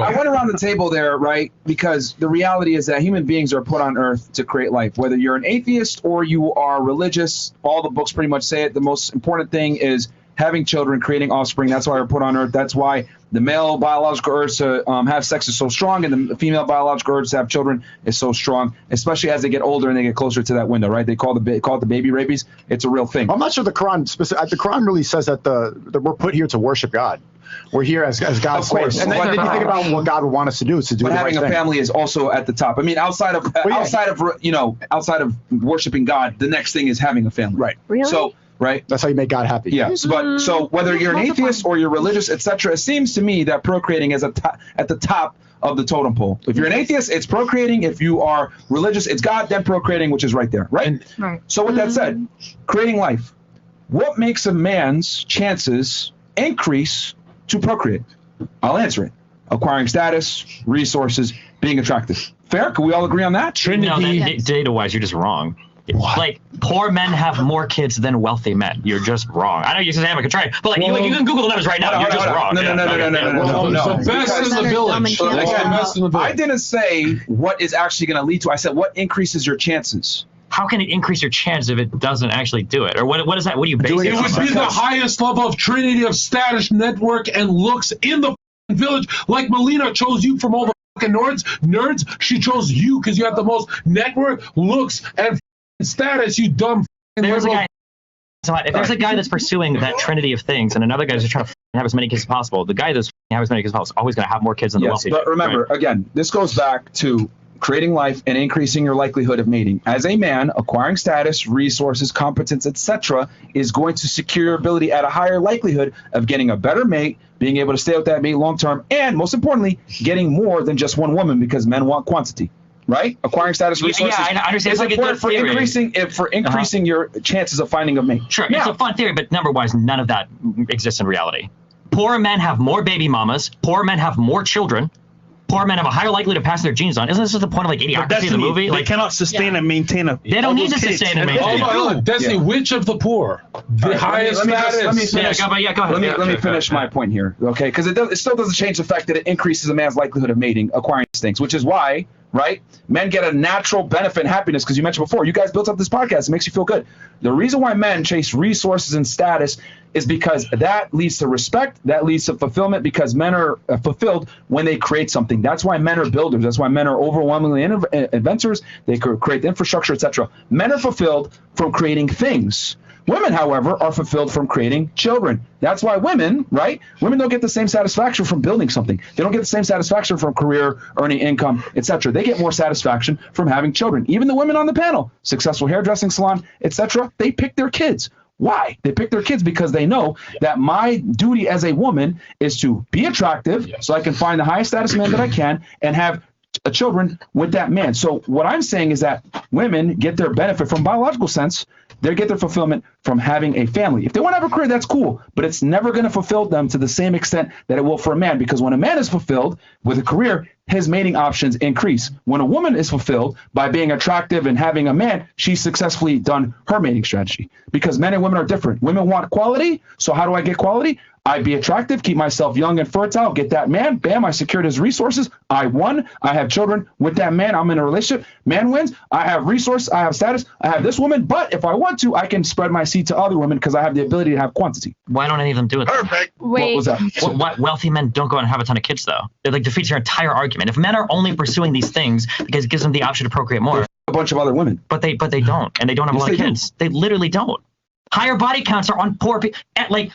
I went around the table there, right? Because the reality is that human beings are put on Earth to create life. Whether you're an atheist or you are religious, all the books pretty much say it. The most important thing is having children, creating offspring. That's why we're put on Earth. That's why the male biological urge to have sex is so strong, and the female biological urge to have children is so strong, especially as they get older and they get closer to that window, right? They call it the baby rabies. It's a real thing. I'm not sure the Quran the Quran really says that that we're put here to worship God. We're here as God's slaves. And then you think about what God would want us to do. Is to do but the having right a thing. family is also at the top. I mean, outside of worshiping God, the next thing is having a family. Right. Really? So. Right. That's how you make God happy. Yeah. But so whether you're an atheist or you're religious, etc., it seems to me that procreating is at the top of the totem pole. If you're an atheist, it's procreating. If you are religious, it's God, then procreating, which is right there. Right. Right. So with that said, creating life, what makes a man's chances increase to procreate? I'll answer it. Acquiring status, resources, being attractive. Fair? Can we all agree on that? Trinity. Data-wise, you're just wrong. What? Like, poor men have more kids than wealthy men. You're just wrong. I know you say I'm a contrarian, but like, you can Google the numbers right now. You're just wrong. No. The best in the village. I didn't say what is actually going to lead to. I said what increases your chances. How can it increase your chance if it doesn't actually do it? Or what is that? What do you base it It on? would be the highest level of trinity of status, network, and looks in the village. Like Melina chose you from all the fucking nerds. She chose you because you have the most network, looks, and status. You dumb. There's a guy. So if there's a guy that's pursuing that trinity of things, and another guy's just trying to have as many kids as possible, the guy that's have as many kids as possible is always going to have more kids than the wealthy. But remember, again, this goes back to creating life and increasing your likelihood of mating. As a man, acquiring status, resources, competence, etc., is going to secure your ability at a higher likelihood of getting a better mate, being able to stay with that mate long term, and most importantly, getting more than just one woman because men want quantity. Right? Acquiring status, resources. Yeah, I understand. It's like important for increasing your chances of finding a mate. Sure, it's a fun theory, but number-wise, none of that exists in reality. Poor men have more baby mamas. Poor men have more children. Poor men have a higher likelihood of passing their genes on. Isn't this just the point of like idiocracy of the movie? They cannot sustain and maintain a. They don't need to sustain and maintain. Destiny, which of the poor? The highest status. Let me finish. Go ahead. Let me finish my point here, okay? Because it still doesn't change the fact that it increases a man's likelihood of mating, acquiring these things, which is why, right, men get a natural benefit and happiness. Because you mentioned before, you guys built up this podcast. It makes you feel good. The reason why men chase resources and status is because that leads to respect, that leads to fulfillment, because men are fulfilled when they create something. That's why men are builders. That's why men are overwhelmingly inventors. They create the infrastructure, etc. Men are fulfilled from creating things. Women, however, are fulfilled from creating children. That's why women, right? Women don't get the same satisfaction from building something. They don't get the same satisfaction from career, earning income, etc. They get more satisfaction from having children. Even the women on the panel, successful hairdressing salon, etc., they pick their kids. Why? They pick their kids because they know that my duty as a woman is to be attractive so I can find the highest status man that I can and have children with that man. So what I'm saying is that women get their benefit from biological sense. They get their fulfillment from having a family. If they want to have a career, that's cool, but it's never going to fulfill them to the same extent that it will for a man, because when a man is fulfilled with a career, his mating options increase. When a woman is fulfilled by being attractive and having a man, she's successfully done her mating strategy, because men and women are different. Women want quality. So how do I get quality? I be attractive, keep myself young and fertile, get that man, bam, I secured his resources. I won. I have children with that man. I'm in a relationship. Man wins. I have resource. I have status. I have this woman. But if I want to, I can spread my seed to other women because I have the ability to have quantity. Why don't any of them do it? Perfect. Wait. What was that? What wealthy men don't go out and have a ton of kids, though? It like defeats your entire argument. If men are only pursuing these things because it gives them the option to procreate more, A bunch of other women. but they don't, and they don't have a lot of kids. They literally don't. Higher body counts are on poor people. Like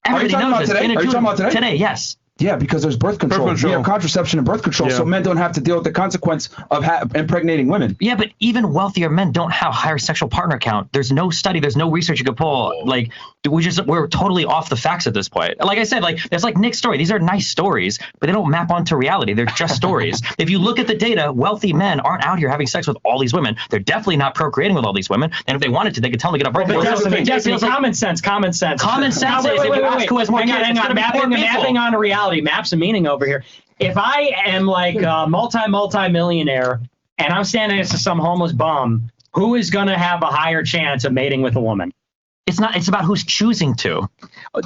everybody knows this. Are you talking about today? Today, yes. Yeah, because there's birth control. We have contraception and birth control, so men don't have to deal with the consequence of impregnating women. Yeah, but even wealthier men don't have higher sexual partner count. There's no study, there's no research you could pull. Like we're totally off the facts at this point. Like I said, like that's like Nick's story. These are nice stories, but they don't map onto reality. They're just stories. If you look at the data, wealthy men aren't out here having sex with all these women. They're definitely not procreating with all these women. And if they wanted to, they could tell them to get up right. Jesse, common sense. Common sense is if you ask who has more kids, it's gonna be poor people. Mapping on reality, maps and meaning over here. If I am like a multi-millionaire and I'm standing next to some homeless bum, who is going to have a higher chance of mating with a woman? It's about who's choosing to.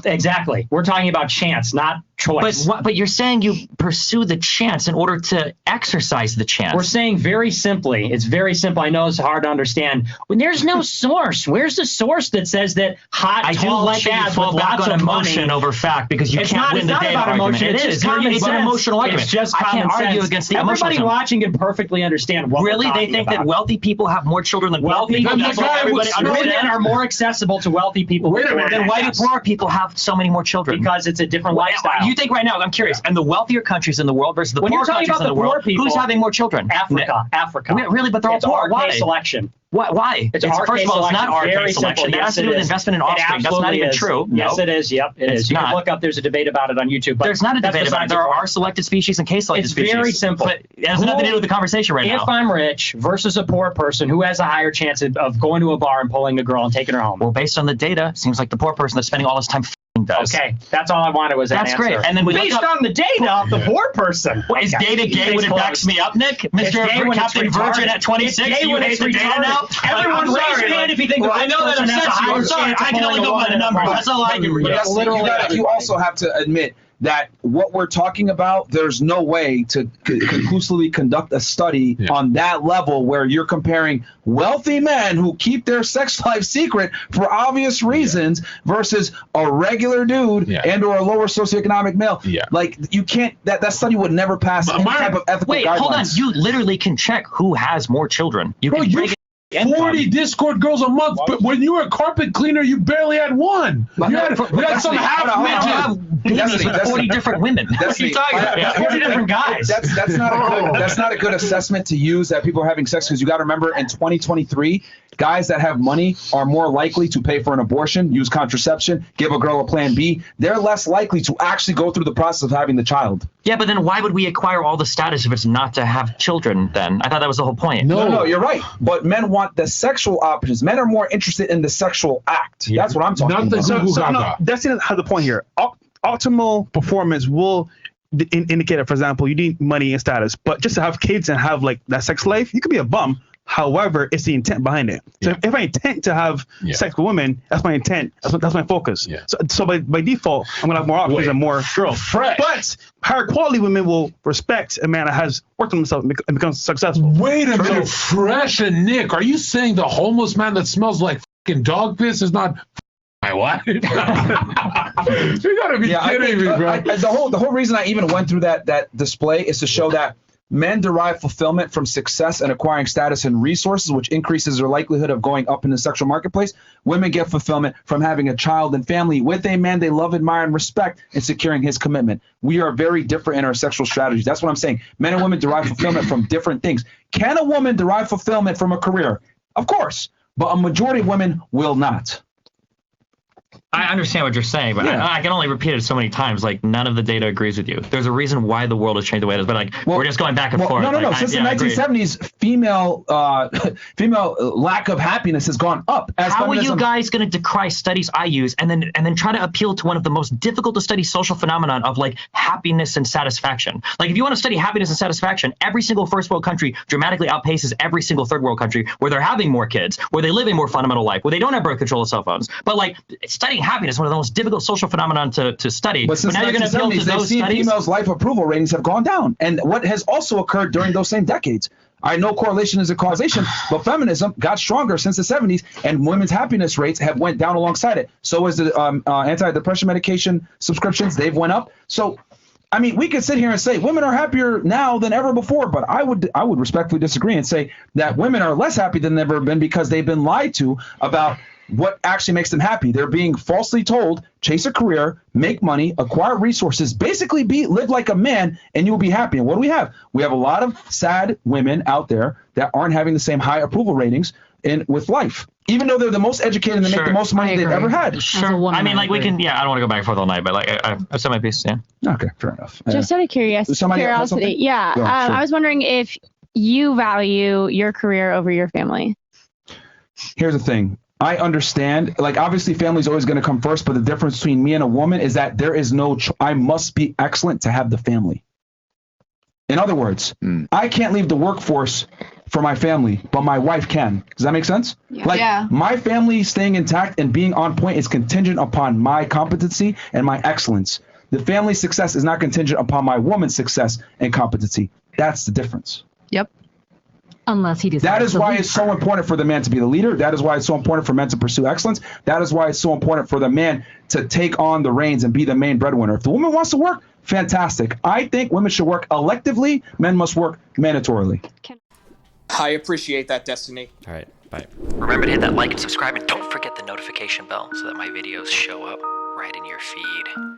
Exactly. We're talking about chance, not choice. But you're saying you pursue the chance in order to exercise the chance. We're saying very simply, it's very simple. I know it's hard to understand. When there's no source, where's the source that says that hot, I do tall like that you chads fall with back lots on of emotion money? over fact because you can't win the data about argument. emotion. It It's is. just common It's an sense. emotional argument. It's just I can't common argue sense. against the Everybody emotional. watching can perfectly understand what Really, we're they talking think about. that wealthy people have more children than poor Wealthy people. Then That's the what guy everybody would- women understands. are more accessible to wealthy people. Wait a than minute. Then why do yes. poor people have so many more children? Because it's a different Well, lifestyle. You think right now? I'm curious. And the wealthier countries in the world versus the When poor you're talking countries about in the the poor world, people, who's having more children? Africa. Really, but they're all It's poor. RK Why? selection. Why? It's first RK of all, it's not selection. RK Very selection. simple. That Yes, has to do it with is. investment in It offspring. That's not absolutely even is. true. Yes, No. it is. Yep, it It's is. You not. can look up. There's a debate about it on YouTube. But There's not a that's debate about it. besides There the point. are selected species and case-selected It's species. very simple. But it has nothing to do with the conversation right now. If I'm rich versus a poor person, who has a higher chance of going to a bar and pulling a girl and taking her home? Well, based on the data, it seems like the poor person that's spending all his time does. Okay, that's all I wanted was that That's answer. great. And then we based look up- on the data, the poor person. Is Okay. data gay when it backs me up, Nick? It's Mr. gay when Captain it's Virgin retarded. at 26, It's gay you when hate it's the data retarded. now? Everyone I'm raise sorry, your hand if you think the I rich know that person has a upsets you. higher I'm sorry. chance of I can only pulling a go by the woman. numbers. Right. That's all I can read. But that's, you also have to admit that what we're talking about, there's no way to conclusively conduct a study on that level where you're comparing wealthy men who keep their sex life secret for obvious reasons versus a regular dude and or a lower socioeconomic male. Like you can't, that study would never pass any type of ethical Wait, guidelines. hold on. You literally can check who has more children. You can break it. 40 Discord girls a month, but when you were a carpet cleaner, you barely had one. You had some half midget. Babies with 40 different women. What are you talking about? 40 different guys. That's not a good assessment to use that people are having sex, because you got to remember in 2023, guys that have money are more likely to pay for an abortion, use contraception, give a girl a plan B. They're less likely to actually go through the process of having the child. Yeah, but then why would we acquire all the status if it's not to have children then? I thought that was the whole point. No, you're right. But men want the sexual options. Men are more interested in the sexual act. That's what I'm talking Not the about. Google So Gaga. no, that's not the point here. Optimal performance will indicate that, for example, you need money and status, but just to have kids and have like that sex life, you could be a bum. However, it's the intent behind it. So if I intend to have sex with women, that's my intent. That's my focus. So by default, I'm gonna have more options and more girls. But higher quality women will respect a man that has worked on himself and becomes successful. Wait a minute, Fresh and Nick, are you saying the homeless man that smells like fucking dog piss is not my wife? You gotta be kidding me, bro. The whole reason I even went through that display is to show that men derive fulfillment from success and acquiring status and resources, which increases their likelihood of going up in the sexual marketplace. Women get fulfillment from having a child and family with a man they love, admire, and respect, and securing his commitment. We are very different in our sexual strategies. That's what I'm saying. Men and women derive fulfillment from different things. Can a woman derive fulfillment from a career? Of course, but a majority of women will not. I understand what you're saying, but I can only repeat it so many times. Like, none of the data agrees with you. There's a reason why the world has changed the way it is, but we're just going back and forth. No. Since the 1970s, female lack of happiness has gone up. How are you guys going to decry studies I use and then try to appeal to one of the most difficult to study social phenomenon of like happiness and satisfaction? Like, if you want to study happiness and satisfaction, every single first world country dramatically outpaces every single third world country where they're having more kids, where they live a more fundamental life, where they don't have birth control of cell phones. But like studying happiness, one of the most difficult social phenomenon to study. But since now you're going to appeal to those studies. Females' life approval ratings have gone down, and what has also occurred during those same decades. I know correlation is a causation, but feminism got stronger since the 70s, and women's happiness rates have went down alongside it. So is the antidepressant medication subscriptions; they've went up. So, I mean, we could sit here and say women are happier now than ever before, but I would respectfully disagree and say that women are less happy than they've ever been because they've been lied to about what actually makes them happy. They're being falsely told, chase a career, make money, acquire resources, basically live like a man, and you'll be happy. And what do we have? We have a lot of sad women out there that aren't having the same high approval ratings with life, even though they're the most educated and they make the most money they've ever had. Sure. I mean, like, we can, I don't want to go back and forth all night, but like, I've said my piece, Okay, fair enough. Just out of curiosity. Yeah. Sure. I was wondering if you value your career over your family. Here's the thing. I understand, like, obviously family is always going to come first, but the difference between me and a woman is that there is no, I must be excellent to have the family. In other words, I can't leave the workforce for my family, but my wife can. Does that make sense? Yeah. My family staying intact and being on point is contingent upon my competency and my excellence. The family success is not contingent upon my woman's success and competency. That's the difference. Yep. Unless he decides That is to why leave. it's so important for the man to be the leader. That is why it's so important for men to pursue excellence. That is why it's so important for the man to take on the reins and be the main breadwinner. If the woman wants to work, fantastic. I think women should work electively. Men must work mandatorily. I appreciate that, Destiny. All right, bye. Remember to hit that like and subscribe, and don't forget the notification bell so that my videos show up right in your feed.